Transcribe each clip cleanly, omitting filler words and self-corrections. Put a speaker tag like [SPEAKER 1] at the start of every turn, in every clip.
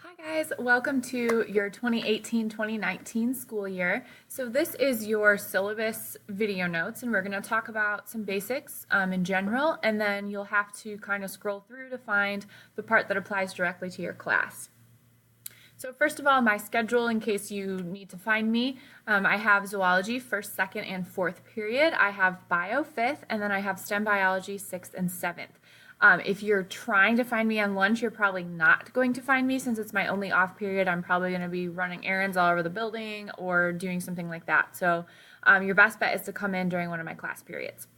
[SPEAKER 1] Hi guys, welcome to your 2018-2019 school year. So this is your syllabus video notes, and we're going to talk about some basics in general, and then you'll have to kind of scroll through to find the part that applies directly to your class. So first of all, my schedule, in case you need to find me, I have zoology first, second, and fourth period. I have bio fifth, and then I have STEM biology sixth and seventh. If you're trying to find me on lunch, you're probably not going to find me since it's my only off period. I'm probably going to be running errands all over the building or doing something like that. So your best bet is to come in during one of my class periods.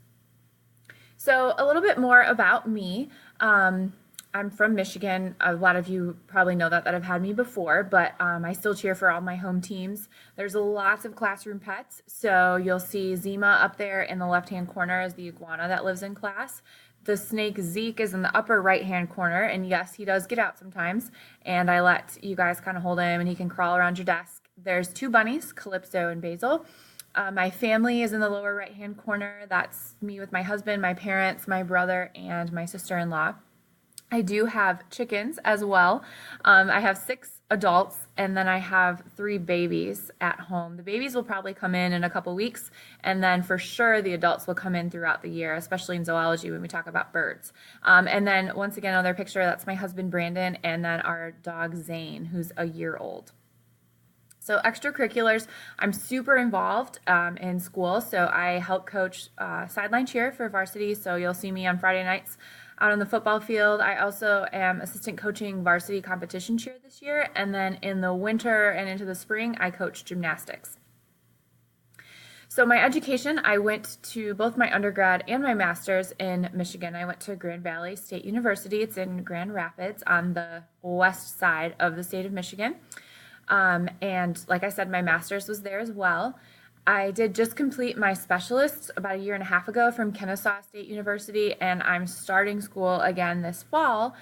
[SPEAKER 1] So a little bit more about me. I'm from Michigan. A lot of you probably know that have had me before, but I still cheer for all my home teams. There's lots of classroom pets. So you'll see Zima up there in the left-hand corner is the iguana that lives in class. The snake Zeke is in the upper right-hand corner, and yes, he does get out sometimes, and I let you guys kind of hold him, and he can crawl around your desk. There's two bunnies, Calypso and Basil. My family is in the lower right-hand corner. That's me with my husband, my parents, my brother, and my sister-in-law. I do have chickens as well. I have 6 adults, and then I have 3 babies at home. The babies will probably come in a couple weeks, and then for sure the adults will come in throughout the year, especially in zoology when we talk about birds. And then once again, another picture, that's my husband Brandon, and then our dog Zane, who's a year old. So extracurriculars, I'm super involved in school, so I help coach sideline cheer for varsity, so you'll see me on Friday nights out on the football field. I also am assistant coaching varsity competition cheer this year, and then in the winter and into the spring, I coach gymnastics. So my education, I went to both my undergrad and my master's in Michigan. I went to Grand Valley State University. It's in Grand Rapids on the west side of the state of Michigan. And like I said, my master's was there as well. I did just complete my specialists about a year and a half ago from Kennesaw State University, and I'm starting school again this fall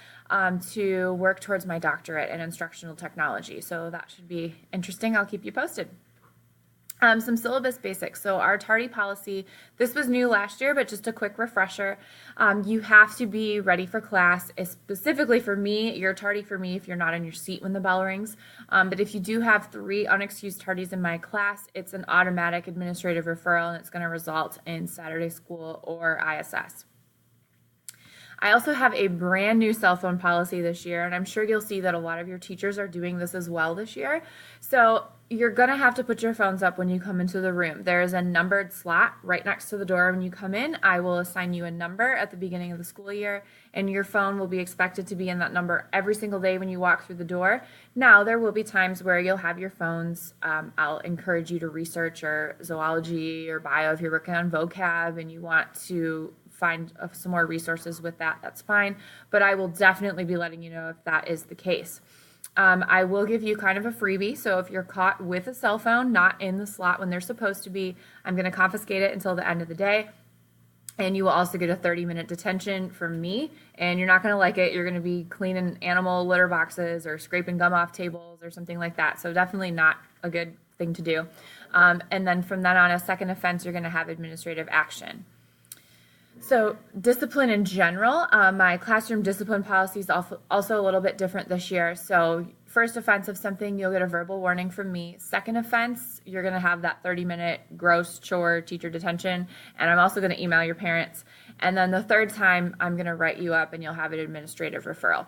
[SPEAKER 1] to work towards my doctorate in instructional technology. So that should be interesting. I'll keep you posted. Some syllabus basics. So our TARDY policy, this was new last year, but just a quick refresher. You have to be ready for class. Specifically for me, you're tardy for me if you're not in your seat when the bell rings. But if you do have 3 unexcused tardies in my class, it's an automatic administrative referral, and it's going to result in Saturday school or ISS. I also have a brand new cell phone policy this year, and I'm sure you'll see that a lot of your teachers are doing this as well this year. So you're going to have to put your phones up when you come into the room. There is a numbered slot right next to the door when you come in. I will assign you a number at the beginning of the school year, and your phone will be expected to be in that number every single day when you walk through the door. Now, there will be times where you'll have your phones. I'll encourage you to research your zoology or bio if you're working on vocab and you want to find some more resources with that, that's fine. But I will definitely be letting you know if that is the case. I will give you kind of a freebie. So if you're caught with a cell phone not in the slot when they're supposed to be, I'm going to confiscate it until the end of the day. And you will also get a 30-minute detention from me, and you're not going to like it. You're going to be cleaning animal litter boxes or scraping gum off tables or something like that. So definitely not a good thing to do. And then from then on, a second offense, you're going to have administrative action. So discipline in general, my classroom discipline policy is also a little bit different this year. So first offense of something, you'll get a verbal warning from me. Second offense, you're going to have that 30-minute gross chore teacher detention, and I'm also going to email your parents. And then the third time, I'm going to write you up and you'll have an administrative referral.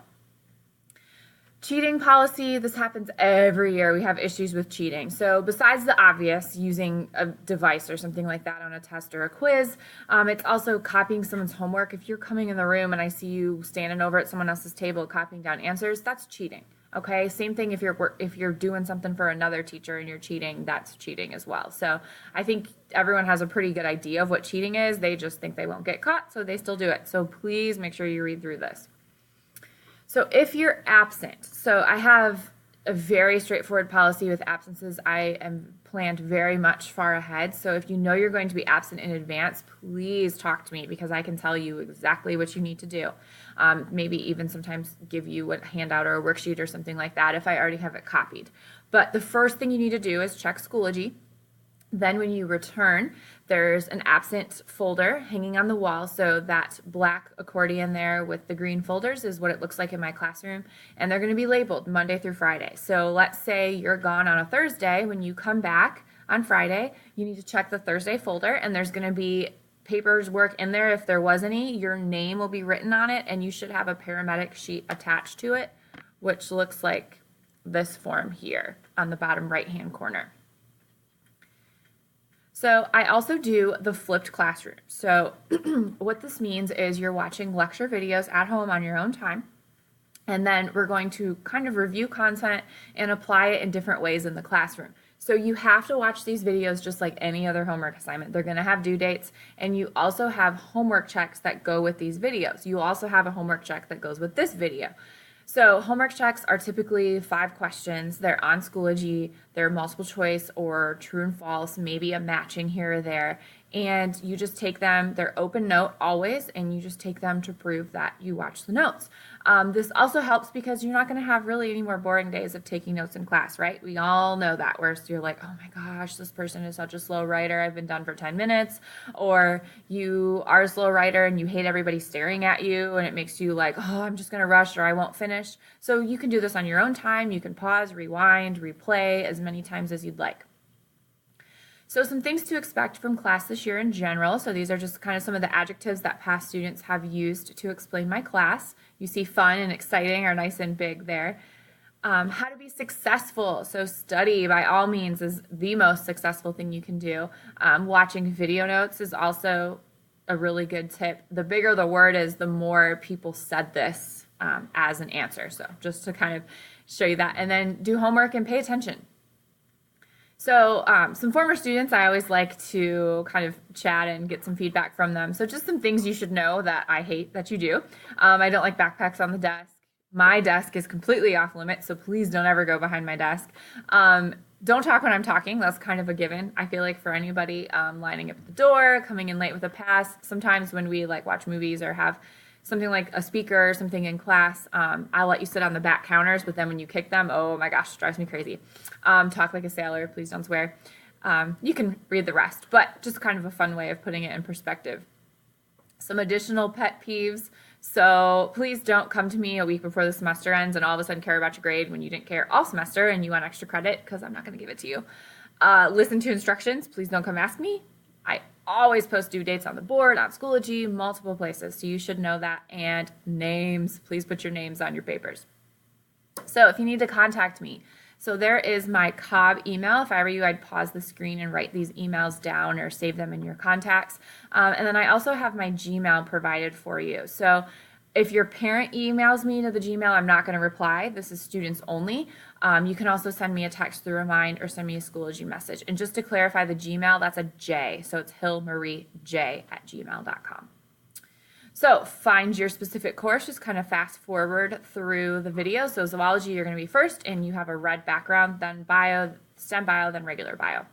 [SPEAKER 1] Cheating policy, this happens every year. We have issues with cheating. So besides the obvious, using a device or something like that on a test or a quiz, it's also copying someone's homework. If you're coming in the room and I see you standing over at someone else's table copying down answers, that's cheating. Okay, same thing if you're doing something for another teacher and you're cheating, that's cheating as well. So I think everyone has a pretty good idea of what cheating is. They just think they won't get caught, so they still do it. So please make sure you read through this. So if you're absent, so I have a very straightforward policy with absences. I am planned very much far ahead. So if you know you're going to be absent in advance, please talk to me because I can tell you exactly what you need to do. Maybe even sometimes give you a handout or a worksheet or something like that if I already have it copied. But the first thing you need to do is check Schoology. Then when you return, there's an absent folder hanging on the wall. So that black accordion there with the green folders is what it looks like in my classroom. And they're going to be labeled Monday through Friday. So let's say you're gone on a Thursday. When you come back on Friday, you need to check the Thursday folder, and there's going to be papers work in there. If there was any, your name will be written on it, and you should have a paramedic sheet attached to it, which looks like this form here on the bottom right-hand corner. So I also do the flipped classroom. So what this means is you're watching lecture videos at home on your own time, and then we're going to kind of review content and apply it in different ways in the classroom. So you have to watch these videos just like any other homework assignment. They're going to have due dates, and you also have homework checks that go with these videos. You also have a homework check that goes with this video. So homework checks are typically 5 questions. They're on Schoology. They're multiple choice or true and false, maybe a matching here or there. And you just take them, they're open note always, and you just take them to prove that you watch the notes. This also helps because you're not going to have really any more boring days of taking notes in class, right? We all know that, where you're like, oh my gosh, this person is such a slow writer, I've been done for 10 minutes. Or you are a slow writer and you hate everybody staring at you, and it makes you like, oh, I'm just going to rush or I won't finish. So you can do this on your own time. You can pause, rewind, replay as many times as you'd like. So some things to expect from class this year in general. So these are just kind of some of the adjectives that past students have used to explain my class. You see fun and exciting are nice and big there. How to be successful. So study by all means is the most successful thing you can do. Watching video notes is also a really good tip. The bigger the word is, the more people said this as an answer. So just to kind of show you that. And then do homework and pay attention. So some former students, I always like to kind of chat and get some feedback from them. So just some things you should know that I hate that you do. I don't like backpacks on the desk. My desk is completely off limits, so please don't ever go behind my desk. Don't talk when I'm talking. That's kind of a given. I feel like for anybody lining up at the door, coming in late with a pass, sometimes when we like watch movies or have something like a speaker or something in class, I'll let you sit on the back counters, but then when you kick them, oh my gosh, it drives me crazy. Talk like a sailor, please don't swear. You can read the rest, but just kind of a fun way of putting it in perspective. Some additional pet peeves. So please don't come to me a week before the semester ends and all of a sudden care about your grade when you didn't care all semester and you want extra credit, because I'm not going to give it to you. Listen to instructions. Please don't come ask me. I always post due dates on the board, on Schoology, multiple places, so you should know that. And names, please put your names on your papers. So if you need to contact me, so there is my Cobb email. If I were you, I'd pause the screen and write these emails down or save them in your contacts. And then I also have my Gmail provided for you. So if your parent emails me to the Gmail, I'm not going to reply. This is students only. You can also send me a text through Remind or send me a Schoology message. And just to clarify, the Gmail, that's a J. So it's hillmariej@gmail.com. So find your specific course. Just kind of fast forward through the video. So zoology, you're going to be first, and you have a red background, then bio, STEM bio, then regular bio.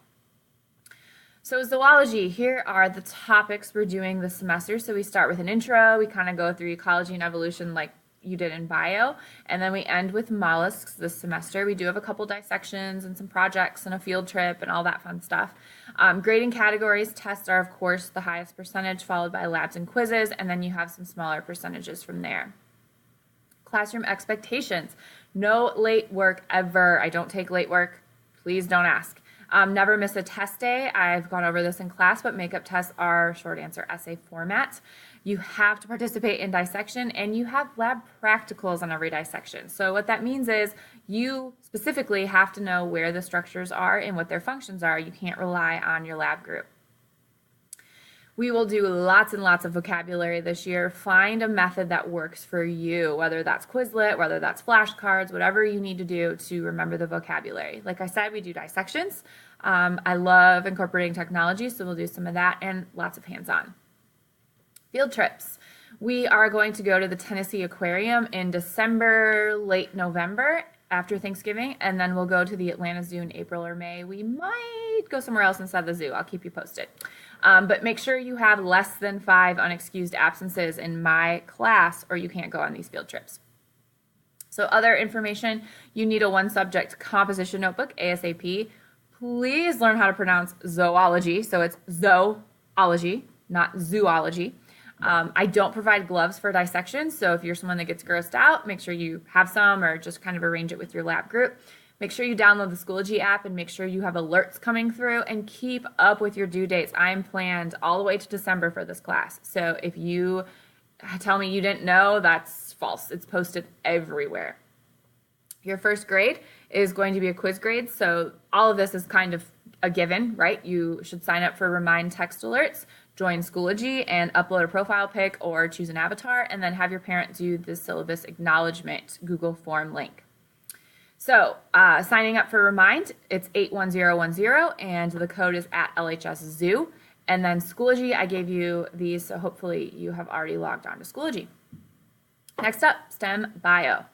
[SPEAKER 1] So zoology, here are the topics we're doing this semester. So we start with an intro. We kind of go through ecology and evolution like you did in bio. And then we end with mollusks this semester. We do have a couple dissections and some projects and a field trip and all that fun stuff. Grading categories, tests are of course the highest percentage, followed by labs and quizzes, and then you have some smaller percentages from there. Classroom expectations. No late work ever. I don't take late work. Please don't ask. Never miss a test day. I've gone over this in class, but makeup tests are short answer essay format. You have to participate in dissection, and you have lab practicals on every dissection. So what that means is you specifically have to know where the structures are and what their functions are. You can't rely on your lab group. We will do lots and lots of vocabulary this year. Find a method that works for you, whether that's Quizlet, whether that's flashcards, whatever you need to do to remember the vocabulary. Like I said, we do dissections. I love incorporating technology, so we'll do some of that and lots of hands-on. Field trips. We are going to go to the Tennessee Aquarium in December, late November, after Thanksgiving, and then we'll go to the Atlanta Zoo in April or May. We might go somewhere else inside the zoo. I'll keep you posted. But make sure you have less than 5 unexcused absences in my class, or you can't go on these field trips. So other information, you need a 1-subject composition notebook, ASAP. Please learn how to pronounce zoology. So it's zoology, not zoology. I don't provide gloves for dissection, so if you're someone that gets grossed out, make sure you have some or just kind of arrange it with your lab group. Make sure you download the Schoology app and make sure you have alerts coming through and keep up with your due dates. I'm planned all the way to December for this class. So if you tell me you didn't know, that's false. It's posted everywhere. Your first grade is going to be a quiz grade, so all of this is kind of a given, right? You should sign up for Remind Text Alerts, join Schoology, and upload a profile pic or choose an avatar, and then have your parent do the syllabus acknowledgement Google form link. So signing up for Remind, it's 81010, and the code is at LHSZoo. And then Schoology, I gave you these, so hopefully you have already logged on to Schoology. Next up, STEM Bio.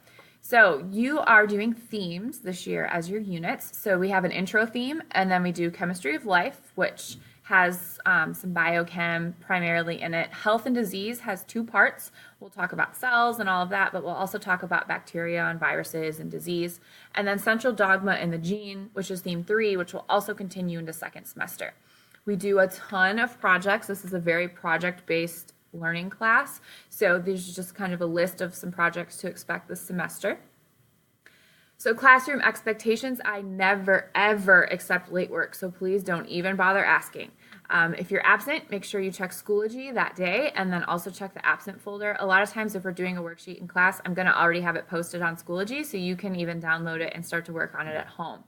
[SPEAKER 1] So you are doing themes this year as your units. So we have an intro theme, and then we do Chemistry of Life, which has some biochem primarily in it. Health and Disease has 2 parts. We'll talk about cells and all of that, but we'll also talk about bacteria and viruses and disease. And then Central Dogma and the Gene, which is theme 3, which will also continue into second semester. We do a ton of projects. This is a very project-based learning class. So there's just kind of a list of some projects to expect this semester. So classroom expectations, I never, ever accept late work, so please don't even bother asking. If you're absent, make sure you check Schoology that day, and then also check the absent folder. A lot of times if we're doing a worksheet in class, I'm going to already have it posted on Schoology, so you can even download it and start to work on it at home.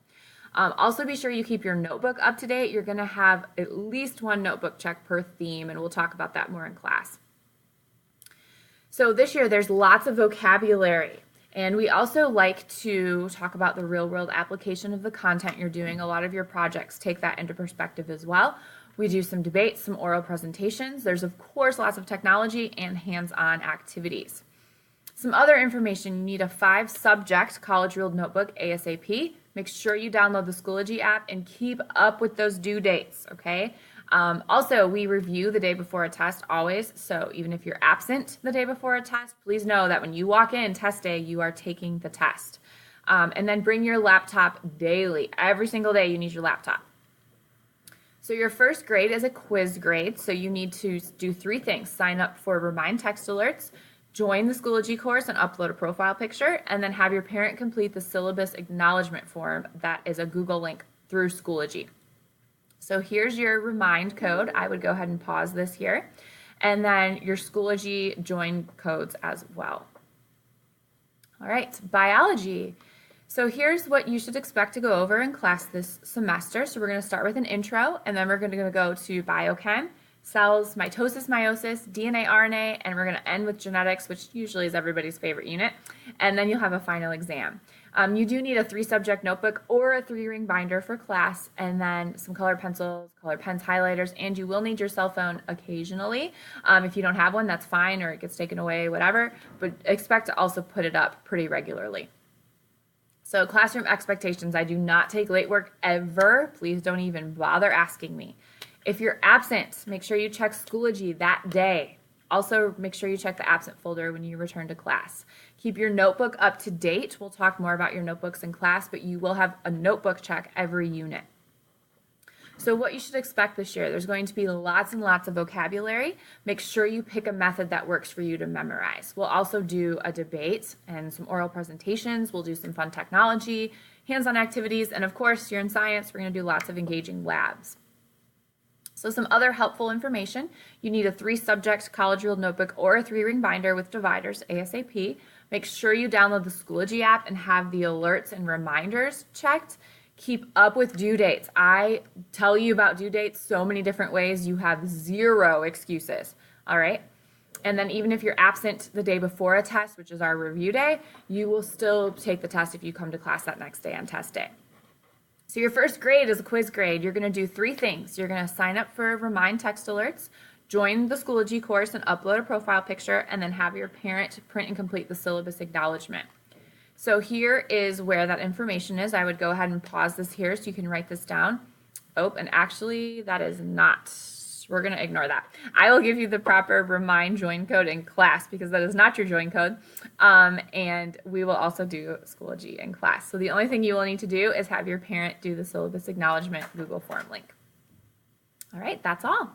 [SPEAKER 1] Also be sure you keep your notebook up to date. You're going to have at least 1 notebook check per theme, and we'll talk about that more in class. So this year there's lots of vocabulary. And we also like to talk about the real-world application of the content you're doing. A lot of your projects take that into perspective as well. We do some debates, some oral presentations. There's, of course, lots of technology and hands-on activities. Some other information, you need a 5-subject college-ruled notebook ASAP. Make sure you download the Schoology app and keep up with those due dates, okay? Also, we review the day before a test always, so even if you're absent the day before a test, please know that when you walk in test day, you are taking the test. And then bring your laptop daily. Every single day you need your laptop. So your first grade is a quiz grade, so you need to do 3 things. Sign up for Remind Text Alerts, join the Schoology course and upload a profile picture, and then have your parent complete the syllabus acknowledgement form that is a Google link through Schoology. So here's your Remind code. I would go ahead and pause this here. And then your Schoology join codes as well. All right, biology. So here's what you should expect to go over in class this semester. So we're going to start with an intro, and then we're going to go to biochem, cells, mitosis, meiosis, DNA, RNA, and we're going to end with genetics, which usually is everybody's favorite unit. And then you'll have a final exam. You do need a 3-subject notebook or a 3-ring binder for class, and then some colored pencils, colored pens, highlighters, and you will need your cell phone occasionally. If you don't have one, that's fine, or it gets taken away, whatever, but expect to also put it up pretty regularly. So classroom expectations, I do not take late work ever. Please don't even bother asking me. If you're absent, make sure you check Schoology that day. Also, make sure you check the absent folder when you return to class. Keep your notebook up to date. We'll talk more about your notebooks in class, but you will have a notebook check every unit. So what you should expect this year, there's going to be lots and lots of vocabulary. Make sure you pick a method that works for you to memorize. We'll also do a debate and some oral presentations. We'll do some fun technology, hands-on activities, and of course, you're in science, we're going to do lots of engaging labs. So some other helpful information, you need a 3-subject college-ruled notebook or a 3-ring binder with dividers ASAP. Make sure you download the Schoology app and have the alerts and reminders checked. Keep up with due dates. I tell you about due dates so many different ways, you have 0 excuses, all right? And then even if you're absent the day before a test, which is our review day, you will still take the test if you come to class that next day on test day. So your first grade is a quiz grade. You're going to do 3 things. You're going to sign up for Remind Text Alerts, join the Schoology course and upload a profile picture, and then have your parent print and complete the syllabus acknowledgement. So here is where that information is. I would go ahead and pause this here so you can write this down. Oh, and actually that is not we're going to ignore that. I will give you the proper remind join code in class because that is not your join code. And we will also do Schoology in class. So the only thing you will need to do is have your parent do the syllabus acknowledgement Google form link. All right, that's all.